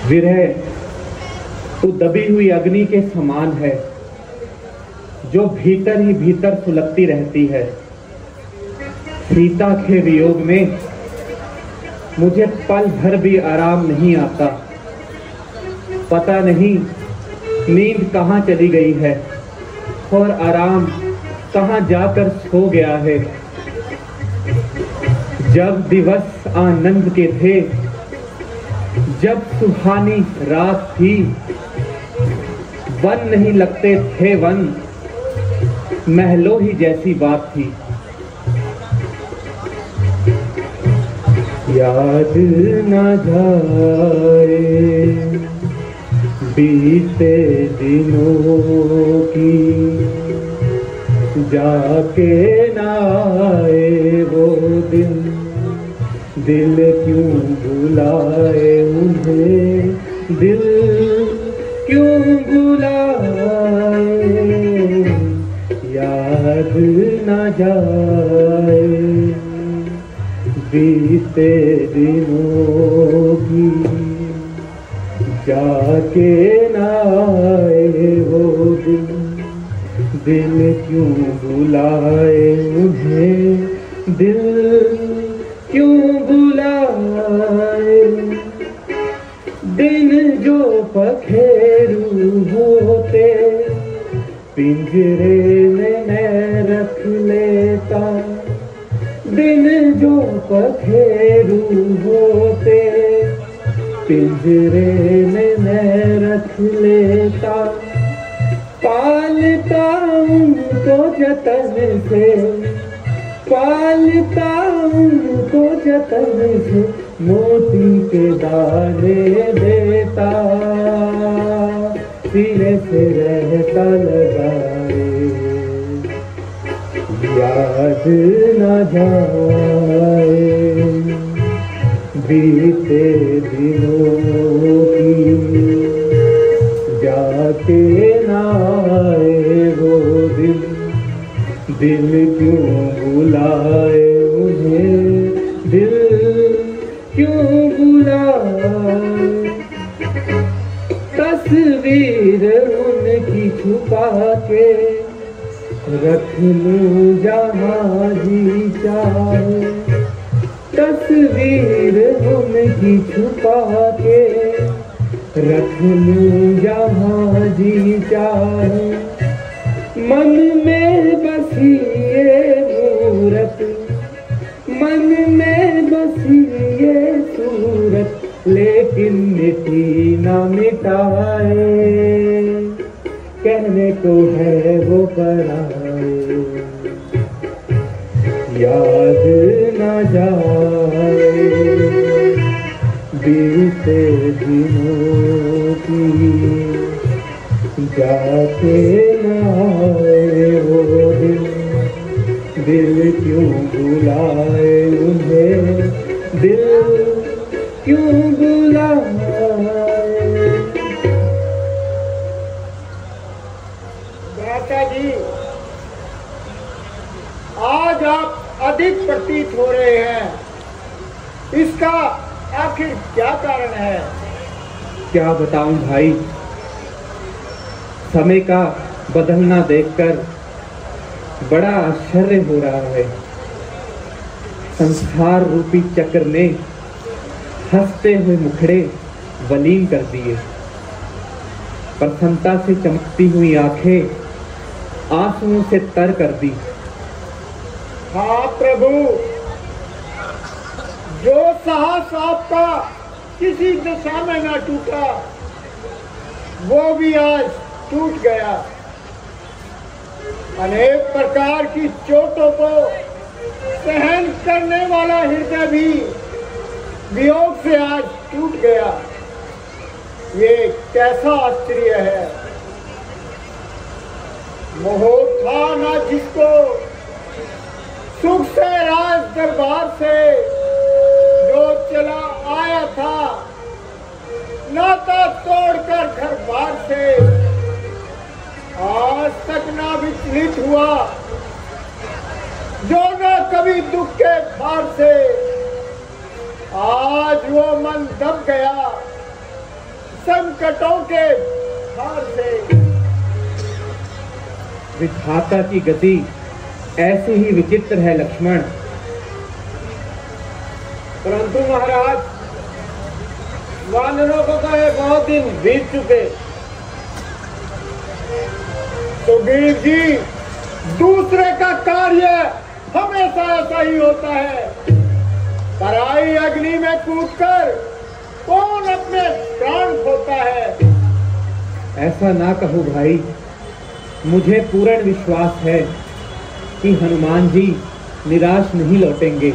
विरह तो दबी हुई अग्नि के समान है, जो भीतर ही भीतर सुलगती रहती है। सीता के वियोग में मुझे पल भर भी आराम नहीं आता। पता नहीं नींद कहाँ चली गई है और आराम कहाँ जाकर सो गया है। जब दिवस आनंद के थे, जब सुहानी रात थी, वन नहीं लगते थे वन, महलों ही जैसी बात थी। याद न जाए बीते दिनों की, जाके ना आए वो दिन, दिल क्यों बुलाए उन्हें, दिल क्यों बुलाए। याद न जाए बीते दिनों की, जाके ना आए वो दिन, दिल क्यों बुलाए उन्हें, दिल क्यों बुलाए। दिन जो पखेरू होते, पिंजरे में मैं रख लेता। दिन जो पखेरू होते, पिंजरे में मैं रख लेता। पालता उनको जतन से, पालता उनको जतन से, मोती के दाने देता। सिरे से रहता लगाए, याद न जाए बीते दिनों की, जाके ना आए वो दिन, दिल क्यों बुलाए उन्हें, दिल क्यों बुलाए। तस्वीर उनकी छुपा के रख लूं जहाँ जी चाहे। तस्वीर उनकी छुपा के रख लूं जहाँ जी चाहे। मन में बसी ये मूरत, मन में बसी ये सूरत, लेकिन मिटी ना मिटाए। कहने को है वो पराए, याद न जाए बीते दिनों की, जाके ना आए वो दिन, दिल क्यों बुलाए उन्हें, दिल क्यों बुलाए। भ्राता जी, आज आप अधिक प्रतीत हो रहे हैं, इसका आखिर क्या कारण है? क्या बताऊं भाई, समय का बदलना देखकर बड़ा आश्चर्य हो रहा है। संसार रूपी चक्र ने हंसते हुए मुखड़े वलीन कर दिए। प्रसन्नता से चमकती हुई आंखें आंसुओं से तर कर दी। हाँ प्रभु, जो साहस आपका किसी दशा में न टूटा, वो भी आज टूट गया। अनेक प्रकार की चोटों को सहन करने वाला हृदय भी वियोग से आज टूट गया। ये कैसा आश्चर्य है। मोह था ना जिसको सुख से राज दरबार से, जो चला आया था नाता तोड़कर घर बार से। आज तक ना विचलित हुआ, जो न कभी दुख के भार से। आज वो मन दब गया, संकटों के भार से। विधाता की गति ऐसी ही विचित्र है लक्ष्मण। परंतु महाराज, वानरों को कहे बहुत दिन बीत चुके। तो वीर जी, दूसरे का कार्य हमेशा ऐसा ही होता है। पराई अग्नि में कूदकर कौन अपने प्राण खोता है। ऐसा ना कहो भाई, मुझे पूर्ण विश्वास है कि हनुमान जी निराश नहीं लौटेंगे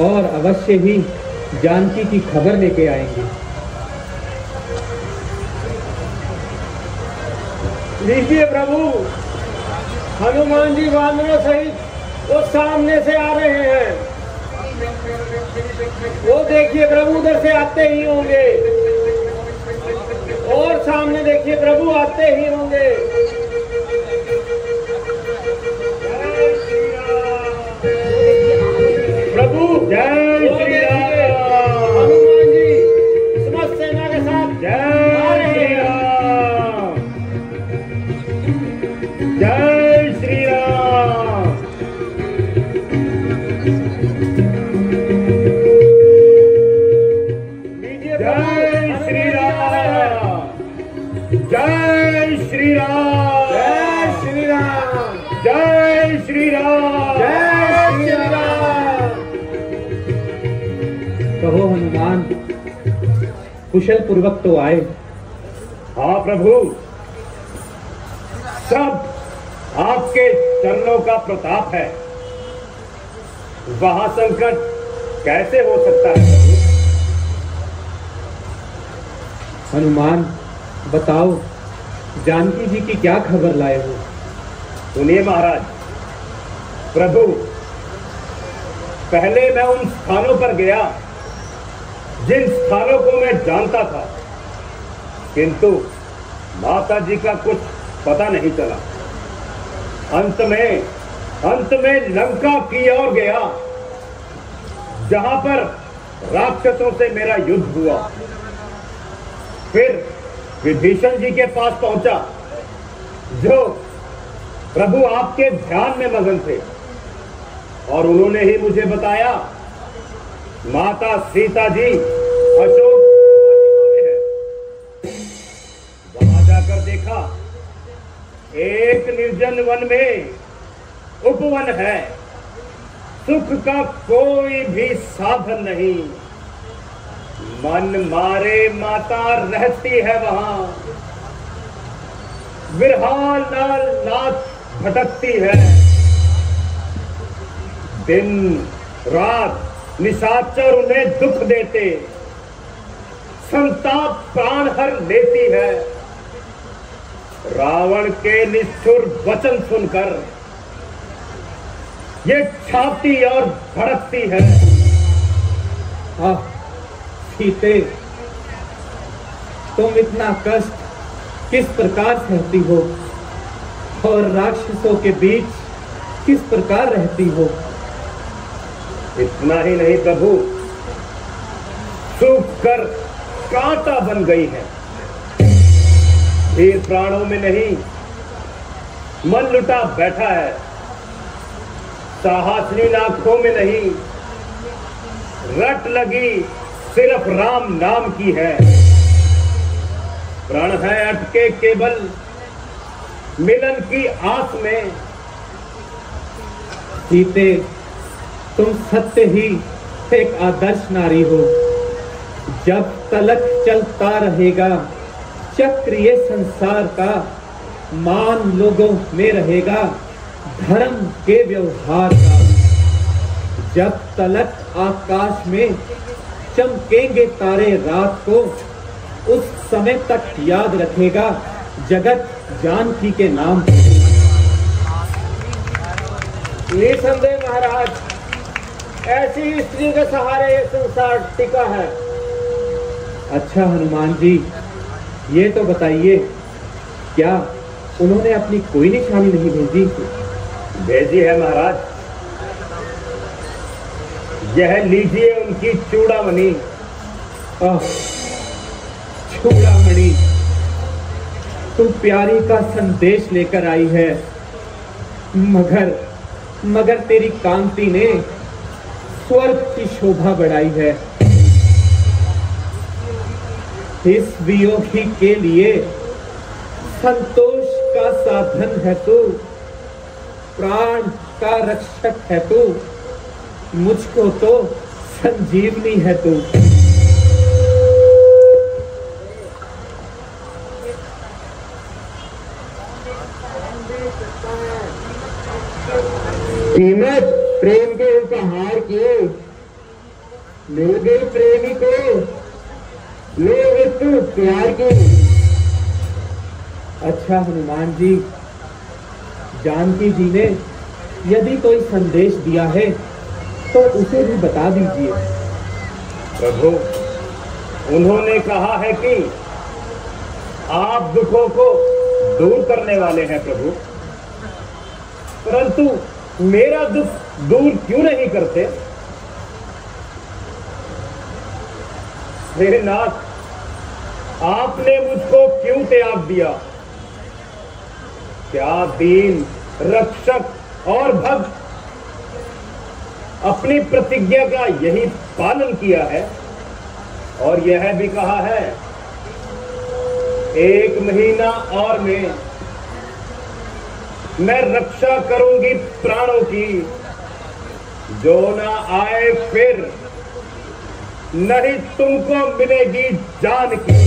और अवश्य ही जानकी की खबर लेके आएंगे। लीजिए प्रभु, हनुमान जी वानरों सहित वो सामने से आ रहे हैं। वो देखिए प्रभु, उधर से आते ही होंगे। और सामने देखिए प्रभु, आते ही होंगे। प्रभु जय श्री राम। हनुमान जी समस्त सेना के साथ जय श्री राम। जय श्री राम। जय श्री राम। जय श्री राम। जय श्री राम। जय श्री राम। जय श्री राम। कहो हनुमान, कुशल पूर्वक तो आए। हाँ प्रभु, सब आपके चरणों का प्रताप है। वहां संकट कैसे हो सकता है प्रभु? हनुमान बताओ, जानकी जी की क्या खबर लाए हो? सुनिए महाराज, प्रभु पहले मैं उन स्थानों पर गया जिन स्थानों को मैं जानता था, किंतु माता जी का कुछ पता नहीं चला। अंत में लंका की ओर गया, जहां पर राक्षसों से मेरा युद्ध हुआ। फिर विभीषण जी के पास पहुंचा, जो प्रभु आपके ध्यान में मगन थे, और उन्होंने ही मुझे बताया माता सीता जी अशोक वाटिका में है। वहां जाकर देखा, एक निर्जन वन में उपवन है, सुख का कोई भी साधन नहीं। मन मारे माता रहती है वहां, विरहाल नाच भटकती है। दिन रात निशाचर उन्हें दुख देते, संताप प्राण हर लेती है। रावण के निष्ठुर वचन सुनकर ये छाती और भड़कती है। सीते, तुम इतना कष्ट किस प्रकार सहती हो और राक्षसों के बीच किस प्रकार रहती हो? इतना ही नहीं प्रभु, सूख कर कांटा बन गई है। वीर प्राणों में नहीं, मन लुटा बैठा है। साहसनी आंखों में नहीं, रट लगी सिर्फ राम नाम की है। प्रण है अटके केवल मिलन की आस में। सीते, तुम सत्य ही एक आदर्श नारी हो। जब तलक चलता रहेगा चक्र ये संसार का, मान लोगों में रहेगा धर्म के व्यवहार का। जब तलक आकाश में चमकेंगे तारे रात को, उस समय तक याद रखेगा जगत जानकी के नाम। निसंदेह महाराज, ऐसी स्त्री के सहारे ये संसार टिका है। अच्छा हनुमान जी, ये तो बताइए, क्या उन्होंने अपनी कोई निशानी नहीं भेजी? भेजी है महाराज। यह लीजिए उनकी चूड़ामणि। चूड़ामणि, तू प्यारी का संदेश लेकर आई है, मगर तेरी कांति ने स्वर्ग की शोभा बढ़ाई है। इस वियोगी के लिए संतोष का साधन है तू, प्राण का रक्षक है तू, मुझको तो संजीवनी है तू। कीमत प्रेम के उपहार की मिल गई प्रेमी को, ले वस्तु प्यार की। अच्छा हनुमान जी, जानकी जी ने यदि कोई संदेश दिया है तो उसे भी बता दीजिए। प्रभु, उन्होंने कहा है कि आप दुखों को दूर करने वाले हैं प्रभु, परंतु मेरा दुख दूर क्यों नहीं करते? हे नाथ, आपने मुझको क्यों त्याग दिया? क्या दीन, रक्षक और भक्त अपनी प्रतिज्ञा का यही पालन किया है और यह भी कहा है 1 महीना और मैं रक्षा करूंगी प्राणों की, जो ना आए फिर नहीं तुमको मिलेगी जान की।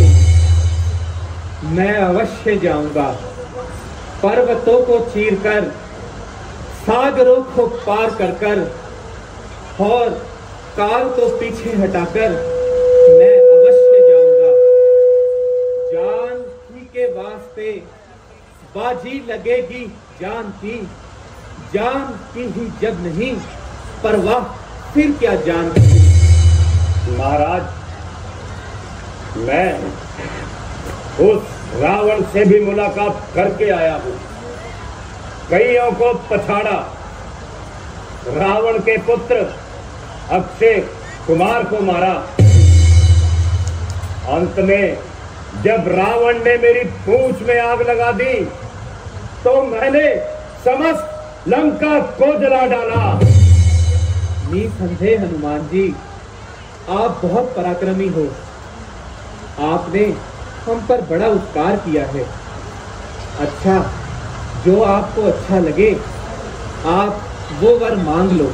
मैं अवश्य जाऊंगा, पर्वतों को चीरकर, सागरों को पार कर और काल को पीछे हटाकर मैं अवश्य जाऊंगा। जानकी के वास्ते बाजी लगेगी जान की ही जब नहीं, परवाह फिर क्या जान की। महाराज, मैं उस रावण से भी मुलाकात करके आया हूं, कईयों को पछाड़ा, रावण के पुत्र अक्षय कुमार को मारा। अंत में जब रावण ने मेरी पूंछ में आग लगा दी तो मैंने समस्त लंका को जला डाला। निसंदेह हनुमान जी, आप बहुत पराक्रमी हो। आपने हम पर बड़ा उपकार किया है। अच्छा, जो आपको अच्छा लगे आप वो वर मांग लो।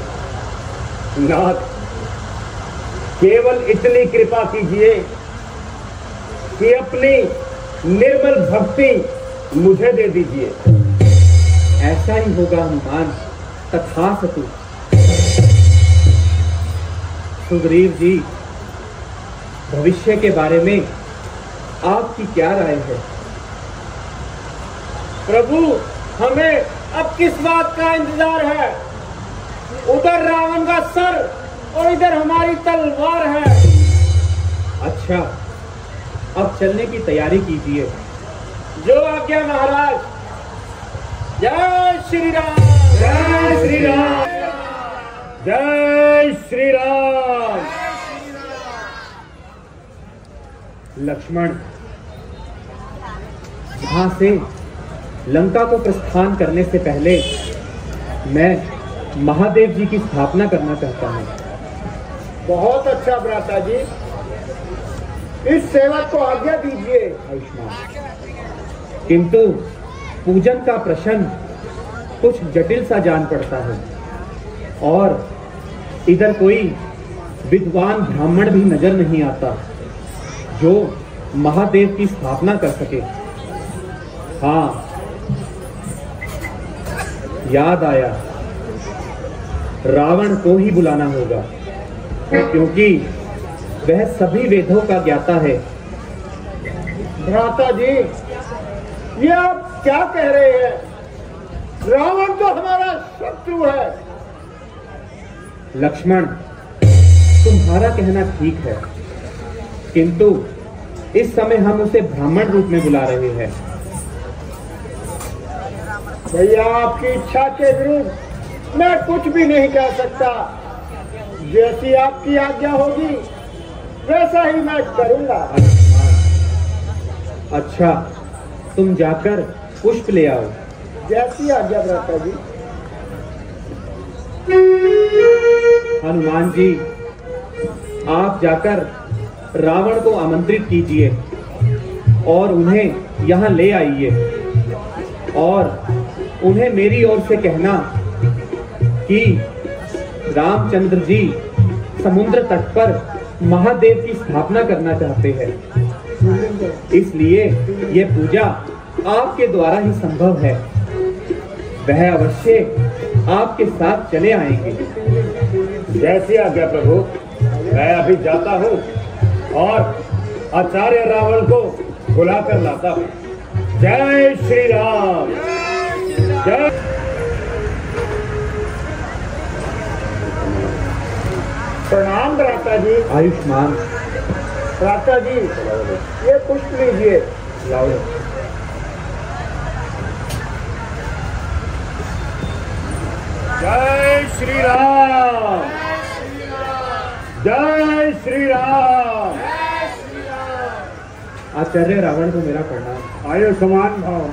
नाथ, केवल इतनी कृपा कीजिए कि अपनी निर्मल भक्ति मुझे दे दीजिए। ऐसा ही होगा हनुमान, तथास्तु। सुग्रीव जी, भविष्य के बारे में आपकी क्या राय है? प्रभु, हमें अब किस बात का इंतजार है? उधर रावण का सर और इधर हमारी तलवार है। अच्छा, अब चलने की तैयारी कीजिए। जो आज्ञा महाराज। जय श्री राम। जय श्री राम। जय श्री राम। लक्ष्मण, यहां से लंका को प्रस्थान करने से पहले मैं महादेव जी की स्थापना करना चाहता हूं। बहुत अच्छा भ्राता जी, इस सेवक को आज्ञा दीजिए। आयुष्मान। किंतु पूजन का प्रश्न कुछ जटिल सा जान पड़ता है और इधर कोई विद्वान ब्राह्मण भी नजर नहीं आता जो महादेव की स्थापना कर सके। हाँ, याद आया, रावण को ही बुलाना होगा, क्योंकि वह सभी वेदों का ज्ञाता है। भ्राता जी, ये आप क्या कह रहे हैं? रावण तो हमारा शत्रु है। लक्ष्मण, तुम्हारा कहना ठीक है, किंतु इस समय हम उसे ब्राह्मण रूप में बुला रहे हैं। भैया, आपकी इच्छा के विरुद्ध मैं कुछ भी नहीं कह सकता। जैसी आपकी आज्ञा होगी वैसा ही मैं करूंगा। अच्छा, तुम जाकर पुष्प ले आओ। जैसी आज्ञा भ्राता जी। हनुमान जी, आप जाकर रावण को आमंत्रित कीजिए और उन्हें यहाँ ले आइए, और उन्हें मेरी ओर से कहना कि रामचंद्र जी समुद्र तट पर महादेव की स्थापना करना चाहते हैं, इसलिए ये पूजा आपके द्वारा ही संभव है। वह अवश्य आपके साथ चले आएंगे। जैसी आज्ञा प्रभु। मैं अभी जाता हूँ और आचार्य रावण को बुला कर लाता हूँ। जय श्री राम। जय। प्रणाम भ्राता जी। आयुष्मान। भ्राता जी, ये पुष्प लीजिए। लाओ। जय श्री राम। जय श्री राम। आचार्य रावण को मेरा प्रणाम। आयु समान भाव।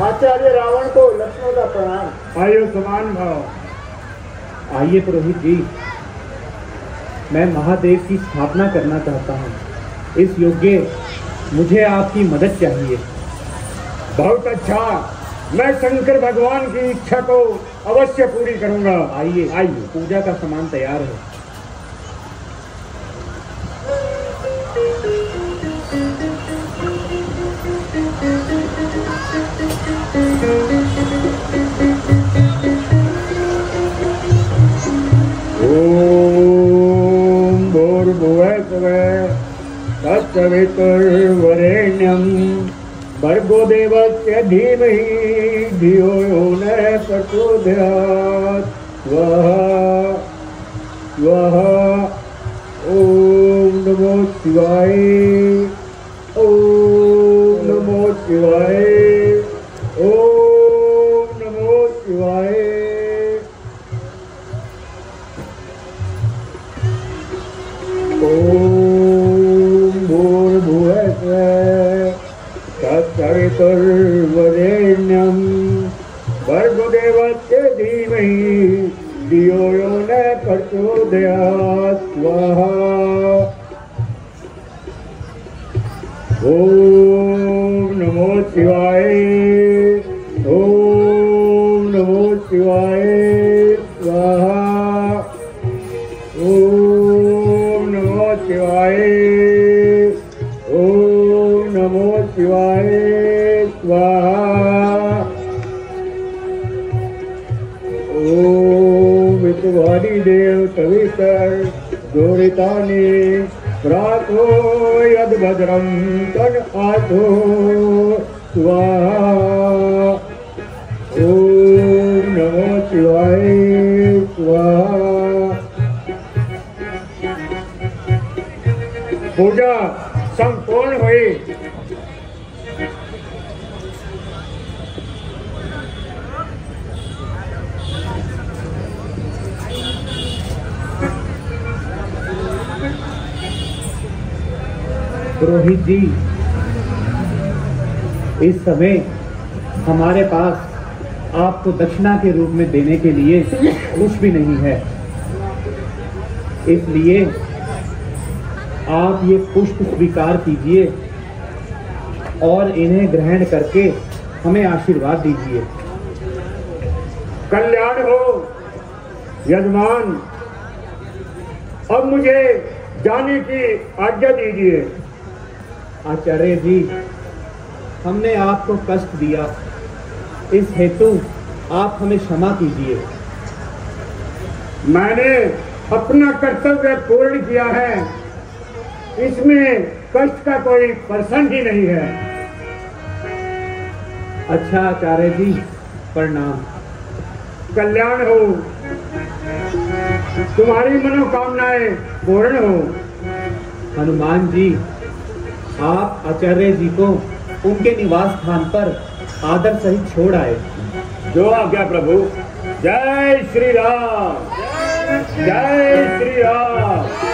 आचार्य रावण को लक्ष्मण का प्रणाम। आयु समान भाव। आइए पुरोहित जी, मैं महादेव की स्थापना करना चाहता हूँ। इस योग्य मुझे आपकी मदद चाहिए। बहुत अच्छा, मैं शंकर भगवान की इच्छा को अवश्य पूरी करूंगा। आइए आइए, पूजा का सामान तैयार है। ओम भूर्भुवः स्वः तत्सवितुर्वरेण्यं भर्गो देवस्य धीमहि धियो यो नः प्रचोदयात्। स्वाहा स्वाहा। ओम नमो शिवाय। ओम नमो शिवाय। ओम नमो शिवाय। ओम भूर्भुवः स्वः तत्सवितुर्वरेण्यं भर्गो देवस्य धीमहि धियो यो नः प्रचोदयात्। स्वाहा। ओम नमो शिवाय। ओम नमो शिवाय। स्वाहा। ओम नमो शिवाय। ओम नमो शिवाय। स्वाहा। ओम इतवारी देव कवितर जोरितानि प्रातो यद्भद्रं तन्आतो। स्वाहा। ओम नमो शिवाय। स्वाहा। पूजा संपूर्ण हुई। पुरोहित जी, इस समय हमारे पास आपको दक्षिणा के रूप में देने के लिए कुछ भी नहीं है, इसलिए आप ये पुष्प स्वीकार कीजिए और इन्हें ग्रहण करके हमें आशीर्वाद दीजिए। कल्याण हो यजमान। अब मुझे जाने की आज्ञा दीजिए। आचार्य जी, हमने आपको कष्ट दिया, इस हेतु आप हमें क्षमा कीजिए। मैंने अपना कर्तव्य पूर्ण किया है, इसमें कष्ट का कोई प्रसंग ही नहीं है। अच्छा आचार्य जी, प्रणाम। कल्याण हो, तुम्हारी मनोकामनाएं पूर्ण हो। हनुमान जी, आप आचार्य जी को उनके निवास स्थान पर आदर सहित छोड़ आए। जो आज्ञा प्रभु। जय श्री राम। जय श्री राम।